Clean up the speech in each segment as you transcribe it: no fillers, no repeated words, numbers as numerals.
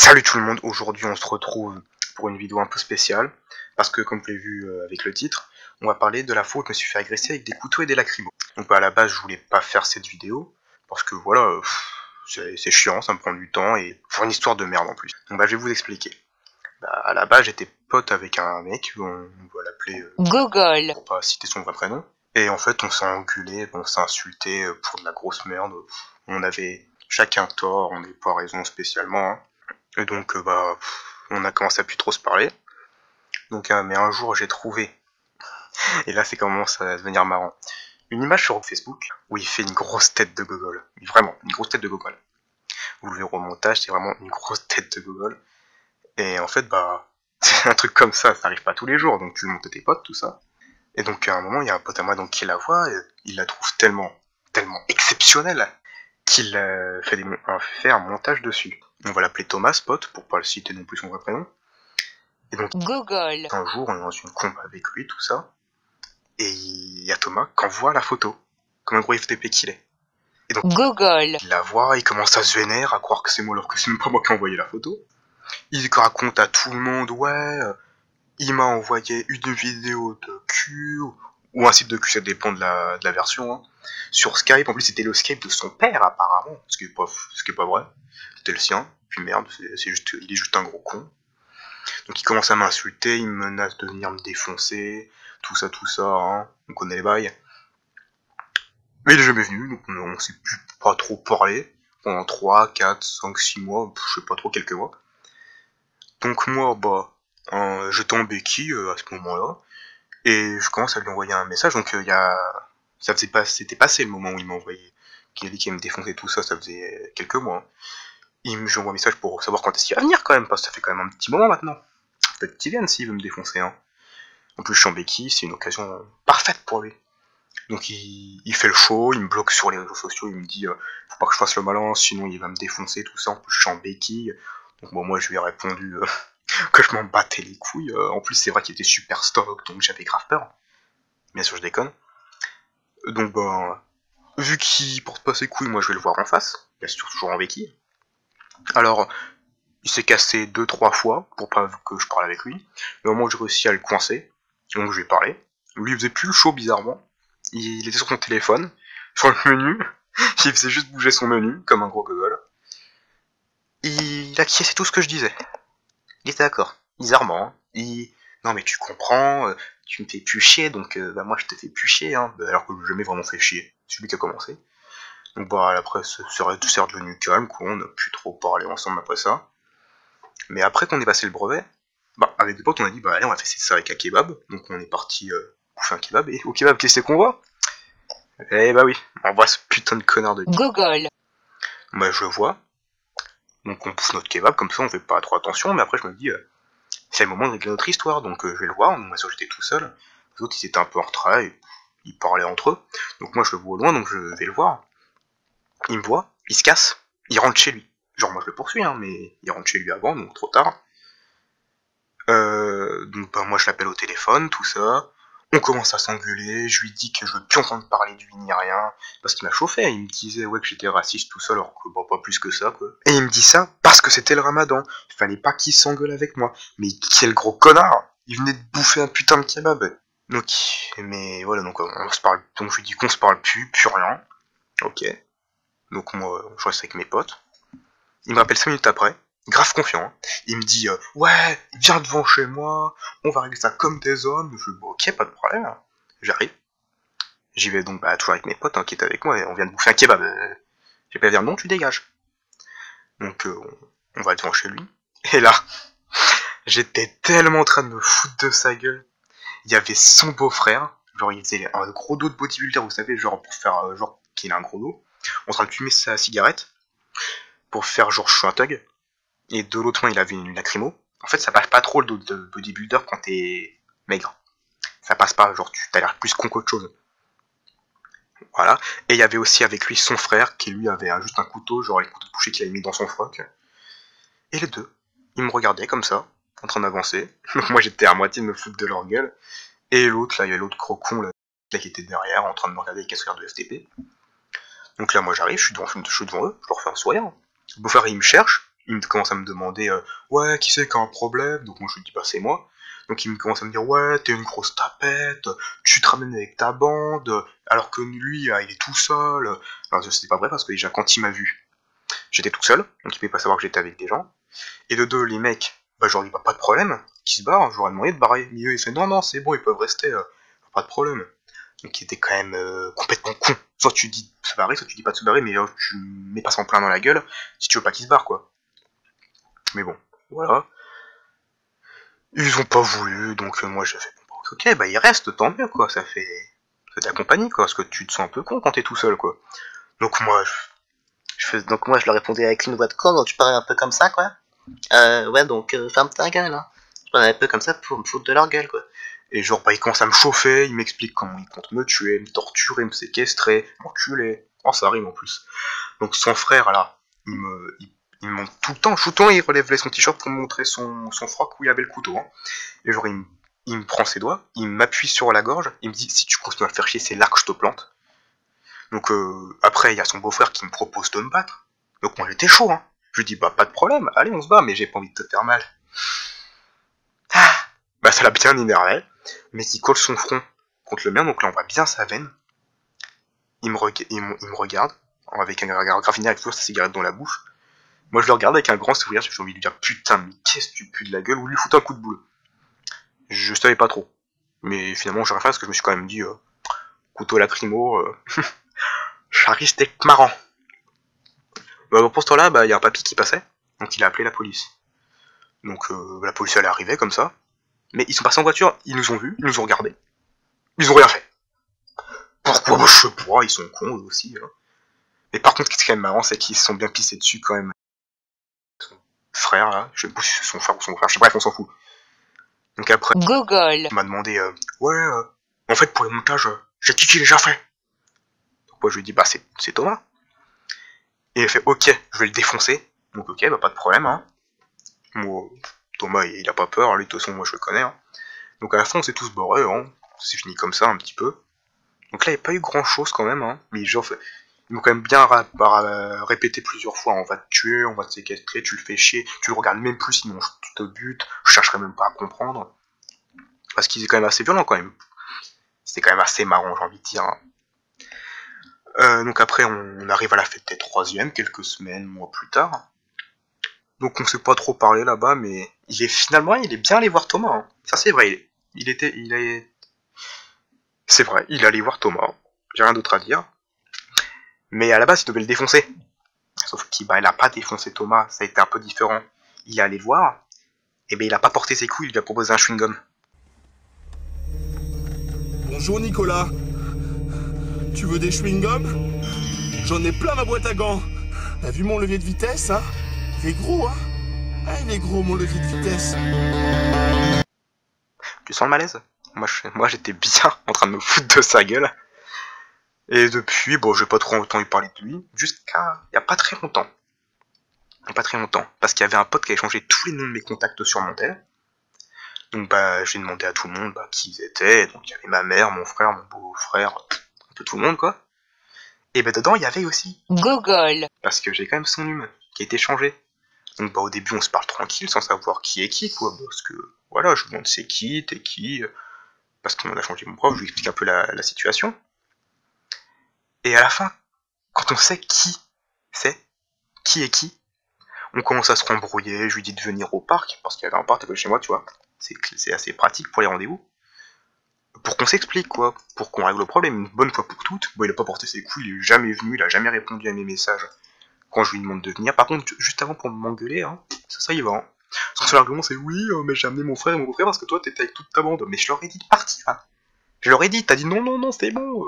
Salut tout le monde, aujourd'hui on se retrouve pour une vidéo un peu spéciale, parce que comme vous l'avez vu avec le titre, on va parler de la fois où je me suis fait agresser avec des couteaux et des lacrymos. Donc à la base je voulais pas faire cette vidéo, parce que voilà, c'est chiant, ça me prend du temps, et pour une histoire de merde en plus. Donc je vais vous expliquer. À la base j'étais pote avec un mec, on va l'appeler Google, pour pas citer son vrai prénom, et en fait on s'est engueulé, on s'est insulté pour de la grosse merde, on avait chacun tort, on n'avait pas raison spécialement, hein. Et donc on a commencé à plus trop se parler. Donc mais un jour j'ai trouvé, et là c'est commence à devenir marrant, une image sur Facebook où il fait une grosse tête de gogol. Vraiment, une grosse tête de gogol. Vous le verrez au montage, c'est vraiment une grosse tête de gogol. Et en fait c'est un truc comme ça arrive pas tous les jours, donc tu le montes à tes potes, tout ça. Et donc à un moment il y a un pote à moi donc qui la voit, et il la trouve tellement exceptionnelle qu'il fait un montage dessus. On va l'appeler Thomas, pote, pour pas le citer non plus son vrai prénom. Et donc, Google, un jour, on est dans une comp avec lui, tout ça, et il y a Thomas qui envoie la photo, comme un gros FTP qu'il est. Et donc, Google, il la voit, il commence à se vénérer, à croire que c'est moi, alors que c'est même pas moi qui ai envoyé la photo. Il raconte à tout le monde, ouais, il m'a envoyé une vidéo de cul, ou un site de cul, ça dépend de la version, hein. Sur Skype, en plus c'était le Skype de son père apparemment, ce qui est pas vrai, c'était le sien, puis merde, il est juste un gros con. Donc il commence à m'insulter, il me menace de venir me défoncer, tout ça, hein, on connaît les bails. Mais il est jamais venu, donc on s'est plus pas trop parlé, pendant 3, 4, 5, 6 mois, je sais pas trop, quelques mois. Donc moi, j'étais en béquille à ce moment-là, et je commence à lui envoyer un message, donc c'était passé le moment où il m'a envoyé, qu'il a dit qu'il allait me défoncer, tout ça, ça faisait quelques mois. J'envoie un message pour savoir quand est-ce qu'il va venir quand même, parce que ça fait quand même un petit moment maintenant. Peut-être qu'il vienne s'il veut me défoncer, hein. En plus, je suis en béquille, c'est une occasion parfaite pour lui. Donc il fait le show, il me bloque sur les réseaux sociaux, il me dit faut pas que je fasse le malin, sinon il va me défoncer, tout ça. En plus, je suis en béquille. Donc moi je lui ai répondu que je m'en battais les couilles. En plus, c'est vrai qu'il était super stock, donc j'avais grave peur. Bien sûr, je déconne. Donc vu qu'il porte pas ses couilles, moi je vais le voir en face. Bien sûr, toujours en béquille. Alors, il s'est cassé 2-3 fois pour pas que je parle avec lui. Mais au moment où j'ai réussi à le coincer, donc je lui ai parlé. Lui il faisait plus le show bizarrement. Il était sur son téléphone, sur le menu, il faisait juste bouger son menu, comme un gros gogol. Il acquiesçait tout ce que je disais. Il était d'accord, bizarrement. Non mais tu comprends, tu me fais plus chier, donc moi je te fais plus chier, hein. Alors que je jamais vraiment fait chier, c'est lui qui a commencé. Donc après c'est redevenu calme, quoi, on a plus trop parlé ensemble après ça. Mais après qu'on ait passé le brevet, avec des potes on a dit allez on va faire ça avec un kebab, donc on est parti bouffer un kebab, et au kebab qu'est-ce qu'on voit? Eh oui, on voit ce putain de connard de Google, je le vois, donc on bouffe notre kebab, comme ça on fait pas trop attention, mais après je me dis, c'est le moment de régler notre histoire, donc je vais le voir, donc moi j'étais tout seul, les autres ils étaient un peu en retrait, ils parlaient entre eux, donc moi je le vois au loin, donc je vais le voir, il me voit, il se casse, il rentre chez lui, genre moi je le poursuis, hein, mais il rentre chez lui avant, donc trop tard. Donc moi je l'appelle au téléphone, tout ça. On commence à s'engueuler, je lui dis que je veux plus entendre parler de lui ni rien, parce qu'il m'a chauffé, il me disait que j'étais raciste tout seul, alors que pas plus que ça, quoi. Et il me dit ça parce que c'était le ramadan, il fallait pas qu'il s'engueule avec moi. Mais quel gros connard, il venait de bouffer un putain de kebab. Donc, mais voilà, donc on se parle, donc je lui dis qu'on se parle plus rien. Ok. Donc moi, je reste avec mes potes. Il me rappelle 5 minutes après, grave confiant, hein. Il me dit ouais, viens devant chez moi, on va régler ça comme des hommes. Je dis ok, pas de problème. J'arrive. J'y vais donc toujours avec mes potes, hein, qui étaient avec moi, et on vient de bouffer un kebab. J'ai pas à dire non, tu dégages. Donc on va devant chez lui. Et là, j'étais tellement en train de me foutre de sa gueule. Il y avait son beau-frère, genre il faisait un gros dos de bodybuilder, vous savez, genre pour faire genre qu'il a un gros dos, en train de fumer sa cigarette, pour faire genre je suis un thug. Et de l'autre main il avait une lacrymo. En fait ça passe pas trop le dos de bodybuilder quand t'es maigre. Ça passe pas, genre tu t'as l'air plus con qu'autre chose. Voilà. Et il y avait aussi avec lui son frère qui lui avait juste un couteau, genre les couteaux de boucher qu'il avait mis dans son froc. Et les deux, ils me regardaient comme ça, en train d'avancer. Donc moi j'étais à moitié de me foutre de leur gueule. Et l'autre, là, il y a l'autre gros con là, qui était derrière, en train de me regarder avec un sourire de FTP. Donc là moi j'arrive, je suis devant eux, je leur fais un sourire. Le beau-frère il me cherche, il me commence à me demander ouais, qui c'est qui a un problème? Donc moi je lui dis bah c'est moi. Donc il me commence à me dire ouais, t'es une grosse tapette, tu te ramènes avec ta bande, alors que lui il est tout seul. Alors c'était pas vrai parce que déjà quand il m'a vu, j'étais tout seul, donc il pouvait pas savoir que j'étais avec des gens. Et de deux, les mecs, bah je leur dis bah pas de problème, qui se barrent, je leur ai demandé de barrer. Mais eux ils fait non non c'est bon, ils peuvent rester, pas de problème. Donc il était quand même complètement con. Soit tu dis de se barrer, soit tu dis pas de se barrer, mais tu mets pas son plein dans la gueule si tu veux pas qu'il se barre quoi. Mais bon, voilà. Ils ont pas voulu, donc moi j'ai fait bon, ok, bah il reste, tant mieux quoi, ça fait de la compagnie quoi, parce que tu te sens un peu con quand t'es tout seul quoi. Donc moi Donc moi je leur répondais avec une voix de con, donc je parlais un peu comme ça quoi. Ouais donc ferme ta gueule hein. Je parlais un peu comme ça pour me foutre de leur gueule quoi. Et genre bah il commence à me chauffer, il m'explique comment il compte me tuer, me torturer, me séquestrer, m'enculer. Oh ça rime en plus. Donc son frère là, il me montre tout le temps il relève son t-shirt pour me montrer son froc où il avait le couteau. Hein. Et genre il me prend ses doigts, il m'appuie sur la gorge, il me dit si tu continues à le faire chier c'est là que je te plante. Donc après il y a son beau-frère qui me propose de me battre. Donc moi j'étais chaud hein. Je lui dis bah pas de problème, allez on se bat mais j'ai pas envie de te faire mal. Ah bah ça l'a bien énervé, mais il colle son front contre le mien donc là on voit bien sa veine. Il me regarde avec un regard graffiné avec toujours sa cigarette dans la bouche. Moi je le regarde avec un grand sourire, j'ai envie de lui dire putain mais qu'est-ce que tu pues de la gueule ou lui foutre un coup de boule. Je savais pas trop. Mais finalement j'ai rien fait parce que je me suis quand même dit couteau lacrymo, ça risque d'être marrant. Bah, pour ce temps-là, bah, y a un papy qui passait, donc il a appelé la police. Donc la police elle est arrivée comme ça. Mais ils sont passés en voiture, ils nous ont vus, ils nous ont regardés. Ils ont rien fait. Pourquoi? Je sais pas, ils sont cons eux aussi. Hein. Mais par contre, ce qui est quand même marrant, c'est qu'ils se sont bien pissés dessus quand même. Son frère là, je sais pas si c'est son frère ou son frère, bref, on s'en fout. Donc après, Google. il m'a demandé ouais, en fait pour le montage, j'ai qui l'a déjà fait. Donc moi je lui ai dit bah c'est Thomas. Et il fait ok, je vais le défoncer. Donc ok, bah pas de problème. Hein. Moi, Thomas il a pas peur, lui de toute façon moi je le connais. Hein. Donc à la fin on s'est tous barrés, hein. C'est fini comme ça un petit peu. Donc là il n'y a pas eu grand chose quand même, hein. Mais genre ils m'ont quand même bien répété plusieurs fois, on va te tuer, on va te séquestrer, tu le fais chier, tu le regardes même plus sinon je te bute, je chercherai même pas à comprendre. Parce qu'il est quand même assez violent quand même. C'était quand même assez marrant j'ai envie de dire. Hein. Donc après on arrive à la fête des troisièmes, quelques semaines, mois plus tard. Donc on s'est pas trop parlé là-bas, mais il est bien allé voir Thomas. Hein. Ça c'est vrai, c'est vrai, il est allé voir Thomas. J'ai rien d'autre à dire. Mais à la base il devait le défoncer. Sauf qu'il il a pas défoncé Thomas, ça a été un peu différent. Il est allé voir, et ben il a pas porté ses couilles, il lui a proposé un chewing-gum. Bonjour Nicolas. Tu veux des chewing-gums? J'en ai plein ma boîte à gants. T'as vu mon levier de vitesse, hein? Il est gros, hein? Ah, il est gros mon levier de vitesse. Tu sens le malaise? Moi j'étais bien en train de me foutre de sa gueule. Et depuis, bon j'ai pas trop entendu parler de lui, jusqu'à il y a pas très longtemps. Il y a pas très longtemps. Parce qu'il y avait un pote qui avait changé tous les noms de mes contacts sur mon tel. Donc bah j'ai demandé à tout le monde qui ils étaient. Donc il y avait ma mère, mon frère, mon beau-frère, un peu tout le monde quoi. Et bah dedans il y avait aussi Google. parce que j'ai quand même son humain qui a été changé. Donc bah au début on se parle tranquille sans savoir qui est qui quoi. Parce que voilà, je lui demande c'est qui, t'es qui. Parce qu'on a changé mon prof, je lui explique un peu la situation. Et à la fin, quand on sait c'est, qui est qui, on commence à se rembrouiller, je lui dis de venir au parc, parce qu'il y avait un parc à côté de chez moi, tu vois. C'est assez pratique pour les rendez-vous. Pour qu'on s'explique, quoi, pour qu'on règle le problème une bonne fois pour toutes. Bon, il a pas porté ses couilles, il est jamais venu, il a jamais répondu à mes messages quand je lui demande de venir. Par contre, juste avant pour m'engueuler, hein, ça y va. Hein. Son seul argument c'est oui, mais j'ai amené mon frère et mon beau-frère parce que toi t'étais avec toute ta bande. Mais je leur ai dit de partir. Hein. Je leur ai dit, t'as dit non, non, non, c'est bon.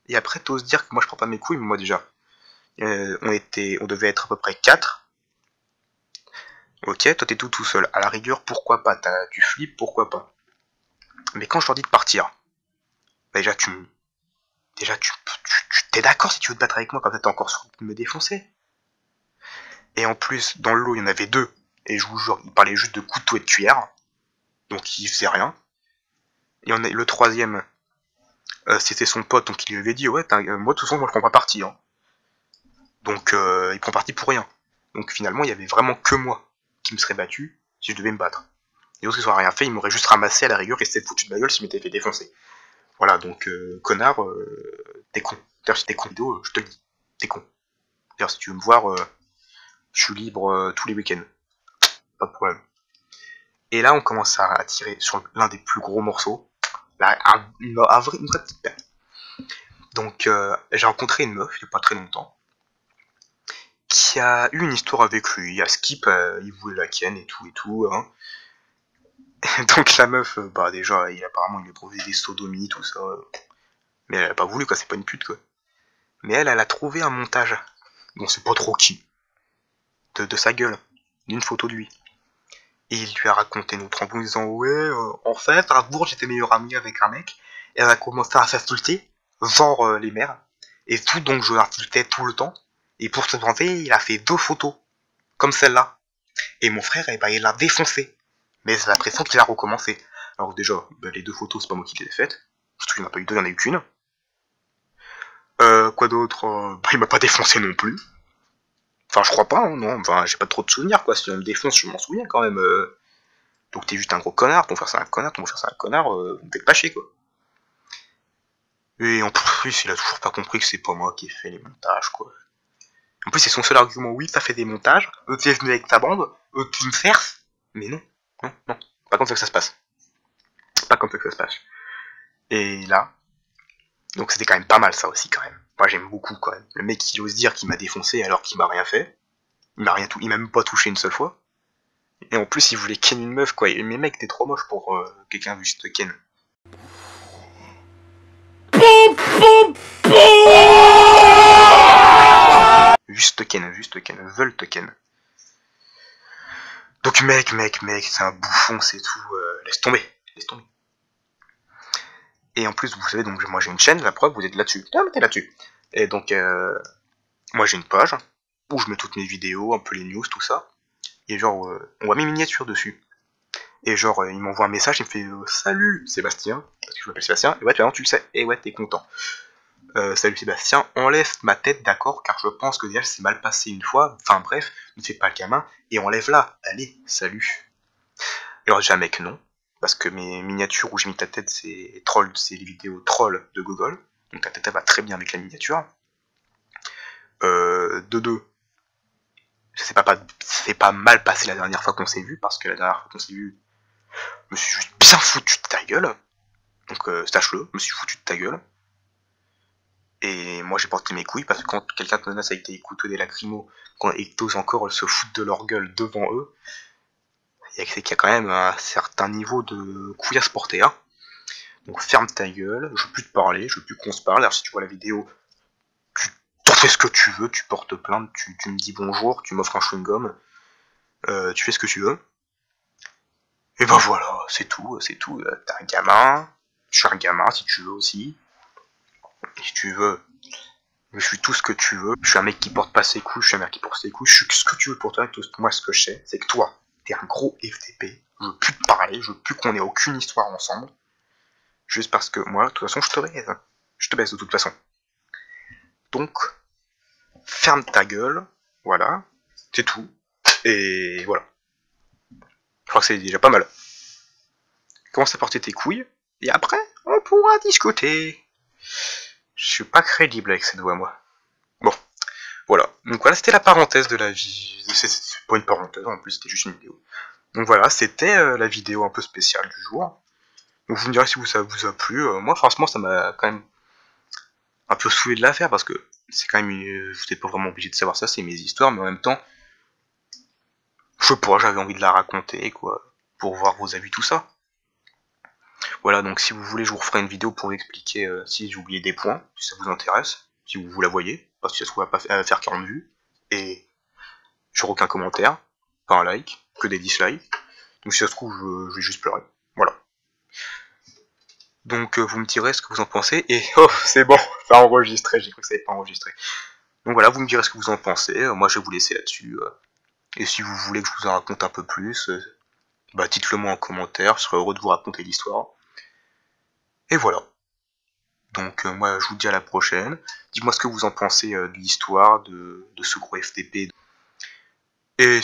Et après, t'oses dire que moi je prends pas mes couilles, mais moi déjà, on devait être à peu près 4. Ok, toi t'es tout seul. À la rigueur, pourquoi pas? Tu flippes, pourquoi pas? Mais quand je leur dis de partir, bah déjà tu t'es d'accord si tu veux te battre avec moi, comme ça t'es encore sûr de me défoncer. Et en plus, dans le lot, il y en avait 2. Et je vous jure, ils parlaient juste de couteau et de cuillère. Donc il faisait rien. Et le troisième, c'était son pote, donc il lui avait dit ouais, moi de toute façon moi je prends pas parti. Hein. Donc il prend parti pour rien. Donc finalement, il y avait vraiment que moi qui me serais battu si je devais me battre. Et l'autre, ils n'auraient rien fait, ils m'auraient juste ramassé à la rigueur et c'était foutu de ma gueule si je m'étais fait défoncer. Voilà, donc connard, t'es con. D'ailleurs, si t'es con vidéo, je te le dis, t'es con. D'ailleurs, si tu veux me voir, je suis libre tous les week-ends. Pas de problème. Et là, on commence à tirer sur l'un des plus gros morceaux. Là, une vraie petite perle. Donc, j'ai rencontré une meuf, il n'y a pas très longtemps, qui a eu une histoire avec lui. À Skip, il voulait la ken et tout, hein. Donc la meuf, bah déjà, apparemment, il lui a trouvé des sodomies, tout ça. Mais elle a pas voulu, quoi, c'est pas une pute, quoi. Mais elle a trouvé un montage. Bon, c'est pas trop qui. De sa gueule. D'une photo de lui. Et il lui a raconté notre rencontre en disant, ouais, en fait, à Strasbourg, j'étais meilleur ami avec un mec. Et elle a commencé à s'insulter, genre les mères. Et tout, donc je l'insultais tout le temps. Et pour se vanter, il a fait 2 photos. Comme celle-là. Et mon frère, eh ben, il l'a défoncé. Mais j'ai l'impression qu'il a recommencé. Alors déjà, les 2 photos, c'est pas moi qui les ai faites. Surtout qu'il n'y en a pas eu 2, il y en a eu qu'une. Quoi d'autre, bah, il m'a pas défoncé non plus. Enfin, je crois pas, hein, non. Enfin, j'ai pas trop de souvenirs, quoi. Si on me défonce, je m'en souviens quand même. Donc t'es juste un gros connard, ton frère c'est un connard, ton frère c'est un connard, vous me faites pas chier, quoi. Et en plus, il a toujours pas compris que c'est pas moi qui ai fait les montages, quoi. En plus, c'est son seul argument. Oui, t'as fait des montages, tu es venu avec ta bande, tu me cerces. Mais non, non. Pas comme ça que ça se passe. Pas comme ça que ça se passe. Et là, donc c'était quand même pas mal ça aussi, quand même. Moi, j'aime beaucoup, quand même. Le mec qui ose dire qu'il m'a défoncé alors qu'il m'a rien fait. Il m'a même pas touché une seule fois. Et en plus, il voulait ken une meuf, quoi. Et mais mec, t'es trop moche pour quelqu'un juste ken. Juste ken, veulent te ken. Donc mec, c'est un bouffon, c'est tout. Laisse tomber. Et en plus, vous savez, donc moi j'ai une chaîne, la preuve, vous êtes là-dessus. Ah, mais t'es là-dessus. Et donc, moi j'ai une page où je mets toutes mes vidéos, un peu les news, tout ça. Et genre, on voit mes miniatures dessus. Et genre, il m'envoie un message, il me fait salut Sébastien, parce que je m'appelle Sébastien, et ouais, tu le sais, et ouais, t'es content. Salut Sébastien, enlève ma tête, d'accord, car je pense que déjà c'est mal passé une fois, enfin bref, ne fais pas le gamin, et enlève-la, allez, salut. Alors jamais que non, parce que mes miniatures où j'ai mis ta tête, c'est les vidéos trolls de Google, donc ta tête elle va très bien avec la miniature. De deux, c'est pas mal passé la dernière fois qu'on s'est vu, parce que la dernière fois qu'on s'est vu, je me suis juste bien foutu de ta gueule, donc sache-le, je me suis foutu de ta gueule. Et moi j'ai porté mes couilles parce que quand quelqu'un te menace avec des couteaux, des lacrymos, et que t'oses encore se foutre de leur gueule devant eux, c'est qu'il y a quand même un certain niveau de couilles à se porter, hein. Donc ferme ta gueule, je veux plus te parler, je veux plus qu'on se parle. Alors si tu vois la vidéo, tu t'en fais ce que tu veux, tu portes plainte, tu me dis bonjour, tu m'offres un chewing-gum, tu fais ce que tu veux. Et ben voilà, c'est tout. T'es un gamin, je suis un gamin si tu veux aussi. Et si tu veux, je suis tout ce que tu veux. Je suis un mec qui porte pas ses couilles, je suis un mec qui porte ses couilles. Je suis ce que tu veux pour toi. Moi, ce que je sais, c'est que toi, t'es un gros FTP. Je veux plus te parler, je veux plus qu'on ait aucune histoire ensemble. Juste parce que moi, de toute façon, je te baise. Je te baise de toute façon. Donc, ferme ta gueule. Voilà. C'est tout. Et voilà. Je crois que c'est déjà pas mal. Commence à porter tes couilles. Et après, on pourra discuter. Je suis pas crédible avec cette voix, moi. Bon. Voilà, donc voilà, c'était la parenthèse de la vie. C'est pas une parenthèse, en plus, c'était juste une vidéo. Donc voilà, c'était la vidéo un peu spéciale du jour. Donc vous me direz si ça vous a plu. Moi, franchement, ça m'a quand même un peu saoulé de la faire parce que c'est quand même vous n'êtes pas vraiment obligé de savoir ça, c'est mes histoires, mais en même temps, je sais pas, j'avais envie de la raconter, quoi, pour voir vos avis, tout ça. Voilà, donc si vous voulez, je vous referai une vidéo pour vous expliquer si j'ai oublié des points, si ça vous intéresse, si vous la voyez, parce que ça se trouve à pas faire 40 vues, et sur aucun commentaire, pas un like, que des dislikes. Donc si ça se trouve, je vais juste pleurer. Voilà. Donc vous me direz ce que vous en pensez. Et oh, c'est bon, ça a enregistré, j'ai cru que ça n'avait pas enregistré. Donc voilà, vous me direz ce que vous en pensez. Moi je vais vous laisser là-dessus. Et si vous voulez que je vous en raconte un peu plus, bah dites-le moi en commentaire, je serai heureux de vous raconter l'histoire. Et voilà. Donc moi je vous dis à la prochaine. Dites-moi ce que vous en pensez de l'histoire, de ce gros FTP. Et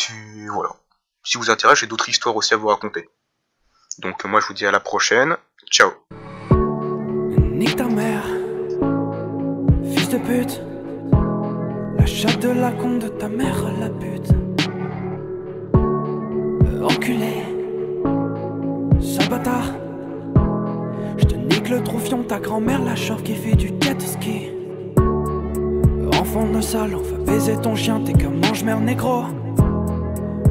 voilà. Si vous intéresse, j'ai d'autres histoires aussi à vous raconter. Donc moi je vous dis à la prochaine. Ciao. Nique ta mère, fils de pute. La chatte de la con de ta mère, la pute. Enculé, sale bâtard. J'te nique le troufion, ta grand-mère, la chauve qui fait du jet ski. Enfant de sale, on va baiser ton chien, t'es qu'un mange-merde négro.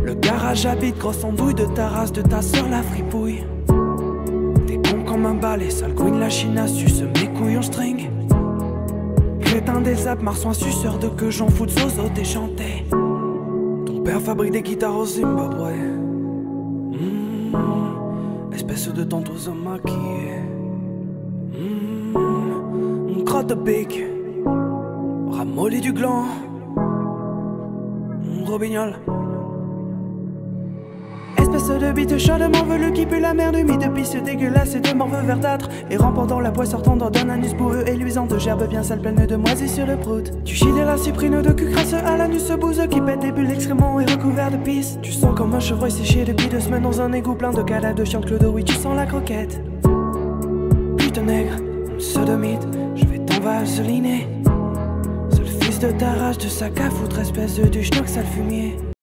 Le garage habite, grosse andouille de ta race, de ta sœur la fripouille. T'es con comme un balai, sale queen, la chine a suce mes couilles en string. Crétin des Alpes, marsouin suceur de que j'en fous de zozo déchanté. Ton père fabrique des guitares au Zimbabwe. Espèce de tentouse maquillée. Une crotte de pique, ramolli du gland. Robignol. Espèce de bite chaudement velue qui pue la merde humide de pisse dégueulasse et de morve verdâtre. Et remportant la poix sortant d'un anus boueux et luisant de gerbes bien sales pleines de moisies sur le prout. Tu chies de la cyprine de cul crasse à l'anus bouseux qui pète des bulles excréments et recouvert de pisse. Tu sens comme un chevreuil séché depuis 2 semaines dans un égout plein de cadavres de chiens de clodo. Oui, tu sens la croquette. Putain nègre, sodomite, je vais t'envaseliner. Seul fils de ta race, de sac à foutre, espèce de schnock sale fumier.